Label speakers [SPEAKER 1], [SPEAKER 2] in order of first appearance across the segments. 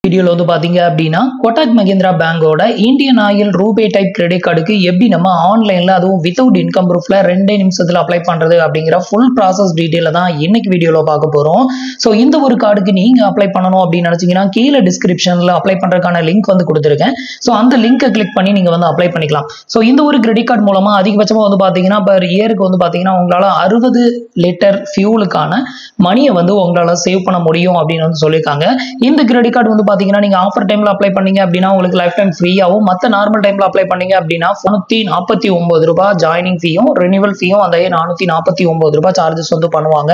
[SPEAKER 1] வீடியோல வந்து பாத்தீங்க அப்படின்னா கோட்டாக் மஹிந்திரா பேங்கோட Indian Oil RuPay type credit கார்டுக்கு எப்படி நம்ம ஆன்லைன்ல அதுவும் வித்தவுட் இன்கம் ப்ரூஃப்ல 2 நிமிஷத்துல அப்ளை பண்றது அப்படிங்கிற ஃபுல் ப்ராசஸ் டீடைல தான் இன்னைக்கு வீடியோல பார்க்க போறோம். ஸோ இந்த ஒரு கார்டுக்கு நீங்க அப்ளை பண்ணணும் அப்படின்னு நினைச்சீங்கன்னா கீழே டிஸ்கிரிப்ஷன்ல அப்ளை பண்றதுக்கான லிங்க் வந்து கொடுத்துருக்கேன். ஸோ அந்த லிங்கை கிளிக் பண்ணி நீங்க வந்து அப்ளை பண்ணிக்கலாம். ஸோ இந்த ஒரு கிரெடிட் கார்டு மூலமா அதிகபட்சமா வந்து பாத்தீங்கன்னா பர் இயருக்கு வந்து பாத்தீங்கன்னா உங்களால 60 லிட்டர் ஃபியூலுக்கான மணியை வந்து உங்களால சேவ் பண்ண முடியும் அப்படின்னு வந்து சொல்லியிருக்காங்க. இந்த கிரெடிட் கார்டு வந்து பாத்தீங்கன்னா நீங்க ஆஃபர் டைம்ல அப்ளை பண்ணீங்க அப்படின்னா உங்களுக்கு லைஃப் டைம் ஃப்ரீயாவும், மத்த நார்மல் டைம்ல அப்ளை பண்ணீங்க அப்படின்னா 449 ரூபாய் ஜாயினிங் ஃபீயும் ரினிவல் ஃபீயும் அந்த 449 ரூபாய் சார்ஜஸ் வந்து பண்ணுவாங்க.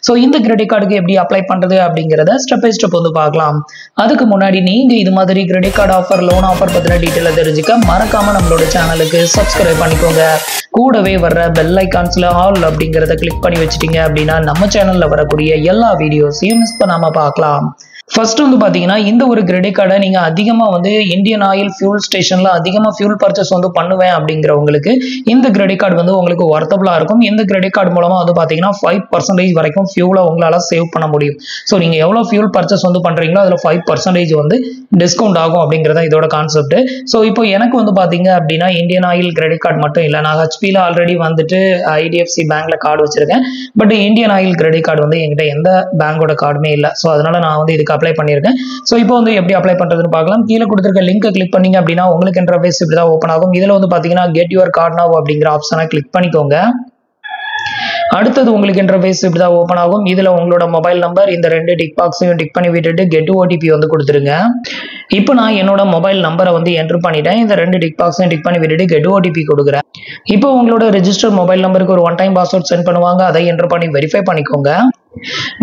[SPEAKER 1] ஸோ இந்த கிரெடிட் கார்டுக்கு எப்படி அப்ளை பண்றது அப்படிங்கறத ஸ்டெப் பை ஸ்டெப் வந்து பார்க்கலாம். அதுக்கு முன்னாடி நீங்க இது மாதிரி credit card offer, loan offer பத்தின டீடைல தெரிஞ்சுக்க மறக்காம நம்மளோட சேனலுக்கு சப்ஸ்கிரைப் பண்ணிக்கோங்க. கூடவே வர்ற பெல் ஐகான்ஸ்ல ஆல் அப்படிங்கறத கிளிக் பண்ணி வச்சிட்டீங்க அப்படின்னா நம்ம சேனல்ல வரக்கூடிய எல்லா வீடியோஸையும் மிஸ் பண்ணாம பார்க்கலாம். ஃபர்ஸ்ட் வந்து பாத்தீங்கன்னா இந்த ஒரு கிரெடிட் கார்டை நீங்க அதிகமா வந்து இந்தியன் ஆயில் ஃபியூல் ஸ்டேஷன்ல அதிகமா ஃபியூல் பர்ச்சேஸ் வந்து பண்ணுவேன் அப்படிங்கிறவங்களுக்கு இந்த கிரெடிட் கார்டு வந்து உங்களுக்கு ஒர்த்தபிளா இருக்கும். இந்த கிரெடிட் கார்டு மூலமா வந்து பாத்தீங்கன்னா 5% வரைக்கும் ஃபியூலை உங்களால சேவ் பண்ண முடியும். ஸோ நீங்க எவ்வளவு ஃபியூல் பர்ச்சேஸ் வந்து பண்றீங்களோ அதுல 5% வந்து டிஸ்கவுண்ட் ஆகும் அப்படிங்கறத இதோட கான்செப்ட். ஸோ இப்போ எனக்கு வந்து பாத்தீங்க அப்படின்னா இந்தியன் ஆயில் கிரெடிட் கார்டு மட்டும் இல்லை, நான் ஹெச்பில ஆல்ரெடி வந்துட்டு ஐடிஎஃப்சி பேங்க்ல கார்டு வச்சிருக்கேன். But Indian oil credit card வந்து என்கிட்ட எந்த பேங்கோட கார்டுமே இல்லை. ஸோ அதனால நான் வந்து இதுக்கு அப்ளை பண்ணியிருக்கேன். ஸோ இப்போ வந்து எப்படி அப்ளை பண்றதுன்னு பார்க்கலாம். கீழே கொடுத்துருக்க லிங்கை கிளிக் பண்ணீங்க அப்படின்னா உங்களுக்கு இன்டர்ஃபேஸ் இப்படி தான் ஓப்பன் ஆகும். இதுல வந்து பாத்தீங்கன்னா கெட் யுவர் கார்டு நவ் அப்படிங்கிற ஆப்ஷனை கிளிக் பண்ணிக்கோங்க. அடுத்தது உங்களுக்கு இன்டர்ஃபேஸ் இப்படி தான் ஓப்பன் ஆகும். இதுல உங்களோட மொபைல் நம்பர் இந்த 2 டிக் பாக்ஸையும் டிக் பண்ணி விட்டுட்டு கெட் ஓடிபி வந்து கொடுத்துருங்க. இப்போ நான் என்னோட மொபைல் நம்பரை வந்து என்டர் பண்ணிட்டேன். இந்த 2 டிக் பாக்ஸையும் டிக் பண்ணி விட்டுட்டு கெட் ஓடிபி கொடுக்குறேன். இப்போ உங்களோட ரெஜிஸ்டர் மொபைல் நம்பருக்கு ஒரு 1 டைம் பாஸ்வேர்ட் சென்ட் பண்ணுவாங்க. அதை என்டர் பண்ணி வெரிஃபை பண்ணிக்கோங்க.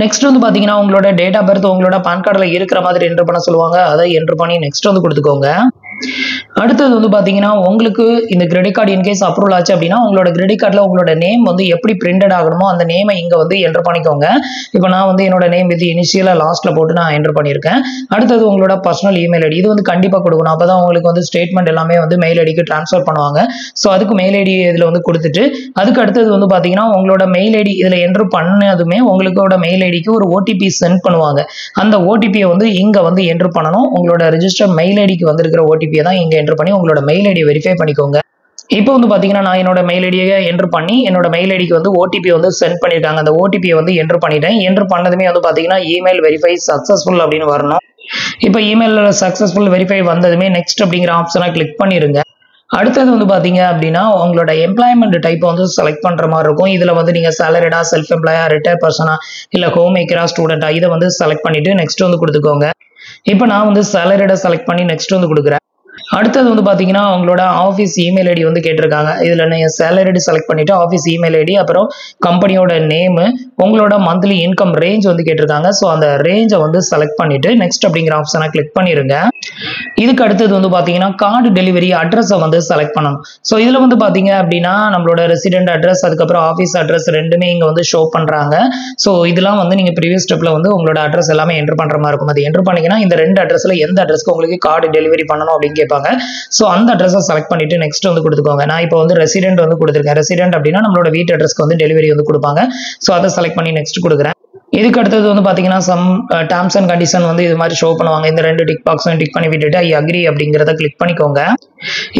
[SPEAKER 1] நெக்ஸ்ட் வந்து பாத்தீங்கன்னா உங்களோட டேட் ஆஃப் பர்த் உங்களோட பான் கார்டுல இருக்கிற மாதிரி என்டர் பண்ண சொல்லுவாங்க. அதை என்டர் பண்ணி நெக்ஸ்ட் வந்து கொடுத்துக்கோங்க. அடுத்தது வந்து பாத்தீங்கன்னா உங்களுக்கு இந்த கிரெடிட் கார்டு இன்கேஸ் அப்ரூவல் ஆச்சு அப்படின்னா உங்களோட கிரெடிட் கார்டுல உங்களோட நேம் வந்து எப்படி பிரிண்டட் ஆகணுமோ அந்த நேமை இங்க வந்து என்டர் பண்ணிக்கோங்க. இப்போ நான் வந்து என்னோட நேம் இது இனிஷியலா லாஸ்ட்ல போட்டு நான் என்டர் பண்ணியிருக்கேன். அடுத்தது உங்களோட பர்சனல் இமெயில் ஐடி இது வந்து கண்டிப்பா கொடுக்கணும். அப்பதான் உங்களுக்கு வந்து ஸ்டேட்மெண்ட் எல்லாமே வந்து மெயில் ஐடிக்கு டிரான்ஸ்ஃபர் பண்ணுவாங்க. ஸோ அதுக்கு மெயில் ஐடி இதுல வந்து கொடுத்துட்டு அதுக்கு அடுத்தது வந்து பாத்தீங்கன்னா உங்களோட மெயில் ஐடி இதுல என்டர் பண்ணதுமே உங்களோட மெயில் ஐடிக்கு ஒரு ஓடிபி சென்ட் பண்ணுவாங்க. அந்த ஓடிபியை வந்து இங்க வந்து என்டர் பண்ணணும். உங்களோட ரெஜிஸ்டர் மெயில் ஐடிக்கு வந்திருக்கிற ஓடிபியை தான் இங்க என்டர் பண்ணி உங்களோட மெயில் ஐடி வெரிஃபை பண்ணிக்கோங்க. இப்போ வந்து பாத்தீங்கன்னா நான் என்னோட மெயில் ஐடியை என்டர் பண்ணி என்னோட மெயில் ஐடிக்கு வந்து ஓடிபி வந்து சென்ட் பண்ணிருக்காங்க. அந்த ஓடிபியை வந்து என்டர் பண்ணிட்டேன். என்டர் பண்ணதுமே வந்து பாத்தீங்கன்னா இமெயில் வெரிஃபை சக்சஸ்ஃபுல் அப்படின்னு வரணும். இப்போ இமெயில் சக்சஸ்ஃபுல் வெரிஃபை வந்ததுமே நெக்ஸ்ட் அப்படிங்கிற ஆப்ஷனை கிளிக் பண்ணிருங்க. அடுத்தது வந்து பாத்தீங்க அப்படின்னா உங்களோட எம்ப்ளாய்மெண்ட் டைப் வந்து செலக்ட் பண்ற மாதிரி இருக்கும். இதுல வந்து நீங்க சேலரிடா, செல்ஃப் எம்ப்ளாயா, ரிட்டையர் பர்சனா, இல்ல ஹோம் மேக்கரா, ஸ்டூடெண்டா இதை வந்து செலக்ட் பண்ணிட்டு நெக்ஸ்ட் வந்து கொடுத்துக்கோங்க. இப்போ நான் வந்து சேலரிடா செலக்ட் பண்ணி நெக்ஸ்ட் வந்து கொடுக்குறேன். அடுத்தது வந்து பாத்தீங்கன்னா உங்களோட ஆஃபீஸ் இமெயில் ஐடி வந்து கேட்டிருக்காங்க. இதுல நீங்க சேலரி செலக்ட் பண்ணிட்டு ஆஃபீஸ் இமெயில் ஐடி, அப்புறம் கம்பெனியோட நேம், உங்களோட மந்த்லி இன்கம் ரேஞ்ச் வந்து கேட்டிருக்காங்க. ஸோ அந்த ரேஞ்சை வந்து செலக்ட் பண்ணிட்டு நெக்ஸ்ட் அப்படிங்கிற ஆப்ஷனை கிளிக் பண்ணிருங்க. இதுக்கு அடுத்தது வந்து பாத்தீங்கன்னா கார்டு டெலிவரி அட்ரஸை வந்து செலக்ட் பண்ணணும். ஸோ இதுல வந்து பாத்தீங்க அப்படின்னா நம்மளோட ரெசிடென்ட் அட்ரஸ் அதுக்கப்புறம் ஆஃபீஸ் அட்ரஸ் ரெண்டுமே இங்க வந்து ஷோ பண்றாங்க. ஸோ இதெல்லாம் வந்து நீங்க ப்ரீவியஸ் ஸ்டெப்ல வந்து உங்களோட அட்ரஸ் எல்லாமே என்டர் பண்ற மாதிரி இருக்கும். அது என்டர் பண்ணீங்கன்னா இந்த 2 அட்ரஸ்ல எந்த அட்ரஸ்க்கு உங்களுக்கு கார்டு டெலிவரி பண்ணணும் அப்படின்னு கேட்பாங்க. சோ அந்த அட்ரஸை செலக்ட் பண்ணிட்டு நெக்ஸ்ட் வந்து கொடுத்துக்கோங்க. நான் இப்போ வந்து ரெசிடென்ட் வந்து கொடுத்துருக்கேன். ரெசிடென்ட் அப்படின்னா நம்மளோட வீட்டு அட்ரஸ்க்கு வந்து டெலிவரி வந்து கொடுப்பாங்க. சோ அதை செலக்ட் பண்ணி நெக்ஸ்ட் கொடுக்குறேன். இதுக்கு அடுத்தது வந்து பாத்தீங்கன்னா சம் டேர்ம்ஸ் அண்ட் கண்டிஷன் வந்து இது மாதிரி ஷோ பண்ணுவாங்க. இந்த 2 டிக் பாக்ஸையும் டிக் பண்ணி விட்டுட்டு ஐ அக்ரி அப்படிங்கிறத கிளிக் பண்ணிக்கோங்க.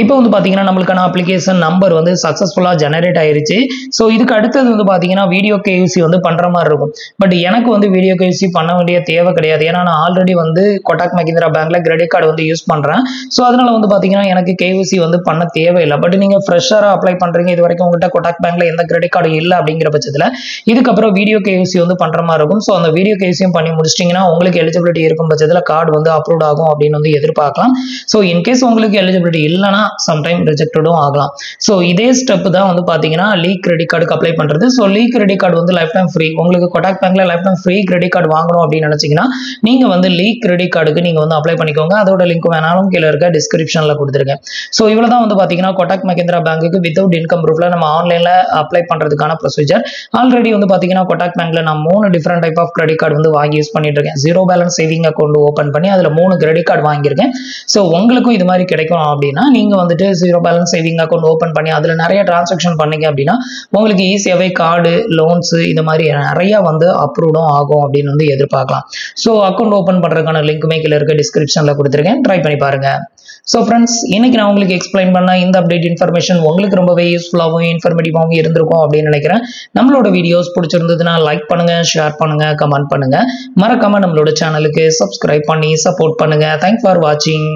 [SPEAKER 1] இப்போ வந்து பாத்தீங்கன்னா நம்மளுக்கான அப்ளிகேஷன் நம்பர் வந்து சக்சஸ்ஃபுல்லா ஜெனரேட் ஆயிருச்சு. ஸோ இதுக்கு அடுத்தது வந்து பாத்தீங்கன்னா வீடியோ கேயூசி வந்து பண்ற மாதிரி இருக்கும். பட் எனக்கு வந்து வீடியோ கேயூசி பண்ண வேண்டிய தேவை கிடையாது. ஏன்னா நான் ஆல்ரெடி வந்து கோட்டாக் மஹிந்திரா பேங்க்ல கிரெடிட் கார்டு வந்து யூஸ் பண்றேன். ஸோ அதனால வந்து பாத்தீங்கன்னா எனக்கு கேயூசி வந்து பண்ண தேவையில்லை. பட் நீங்க ஃப்ரெஷரா அப்ளை பண்றீங்க, இது வரைக்கும் உங்கள்கிட்ட கோட்டாக் பேங்க்ல எந்த கிரெடிட் கார்டு இல்லை அப்படிங்கிற பட்சத்துல இதுக்கப்புறம் வீடியோ கேயூசி வந்து பண்ற மாதிரி இருக்கும். ஸோ அந்த வீடியோ கேஸையும் பண்ணி முடிச்சிட்டிங்கன்னா உங்களுக்கு எலிஜிபிலிட்டி இருக்கும் பட்சத்தில் கார்டு வந்து அப்ரூவ் ஆகும் அப்படின்னு வந்து எதிர்பார்க்கலாம். ஸோ இன்கேஸ் உங்களுக்கு எலிஜிபிலிட்டி இல்லைன்னா சம்டைம் ரிஜெக்டடும் ஆகலாம். ஸோ இதே ஸ்டெப் தான் வந்து பார்த்தீங்கன்னா லீக் கிரெடிட் கார்டுக்கு அப்ளை பண்ணுறது. ஸோ லீக் கிரெடிட் கார்டு வந்து லைஃப் டைம் ஃப்ரீ. உங்களுக்கு கோட்டாக் பேங்க்ல life time free credit card வாங்கணும் அப்படின்னு நினைச்சீங்கன்னா நீங்க வந்து லீக் கிரெடிட் கார்டுக்கு நீங்க வந்து அப்ளை பண்ணிக்கோங்க. அதோட லிங்க் வேணாலும் கீழே இருக்க டிஸ்கிரிப்ஷன்ல கொடுத்துருக்கேன். ஸோ இவ்வளவு தான் வந்து பார்த்தீங்கன்னா கோட்டாக் மஹிந்திரா பேங்க்குக்கு வித்தவுட் இன்கம் ப்ரூஃப்ல நம்ம ஆன்லைன்ல அப்ளை பண்றதுக்கான ப்ரொசீஜர். ஆல்ரெடி வந்து பார்த்தீங்கன்னா கோட்டாக் பேங்க்ல நான் 3 different different type of credit card வந்து வாங்கி யூஸ் பண்ணிட்டு இருக்கேன். Zero balance saving account open பண்ணி அதில் 3 கிரெடிட் கார்டு வாங்கியிருக்கேன். ஸோ உங்களுக்கும் இது மாதிரி கிடைக்கும் அப்படின்னா நீங்கள் வந்துட்டு zero balance saving account open பண்ணி அதில் நிறைய டிரான்சாக்ஷன் பண்ணீங்க அப்படின்னா உங்களுக்கு ஈஸியாகவே கார்டு லோன்ஸு இது மாதிரி நிறையா வந்து அப்ரூவ்டும் ஆகும் அப்படின்னு வந்து எதிர்பார்க்கலாம். ஸோ அக்கௌண்ட் ஓப்பன் பண்ணுறதுக்கான லிங்க்குமே கீழே இருக்க டிஸ்கிரிப்ஷனில் கொடுத்துருக்கேன், ட்ரை பண்ணி பாருங்கள். ஸோ ஃப்ரெண்ட்ஸ், இன்னைக்கு நான் உங்களுக்கு எக்ஸ்பிளைன் பண்ண இந்த அப்டேட் இன்ஃபர்மேஷன் உங்களுக்கு ரொம்பவே யூஸ்ஃபுல்லாகவும் இன்ஃபர்மேட்டிவாகவும் இருந்திருக்கும் அப்படின்னு நினைக்கிறேன். நம்மளோட வீடியோஸ் பிடிச்சிருந்ததுன்னா லைக் பண்ணுங்க, ஷேர் பண்ணுங்க, கமெண்ட் பண்ணுங்க. மறக்காம நம்மளோட சேனலுக்கு சப்ஸ்கிரைப் பண்ணி சப்போர்ட் பண்ணுங்க. தேங்க்ஸ் ஃபார் வாட்சிங்.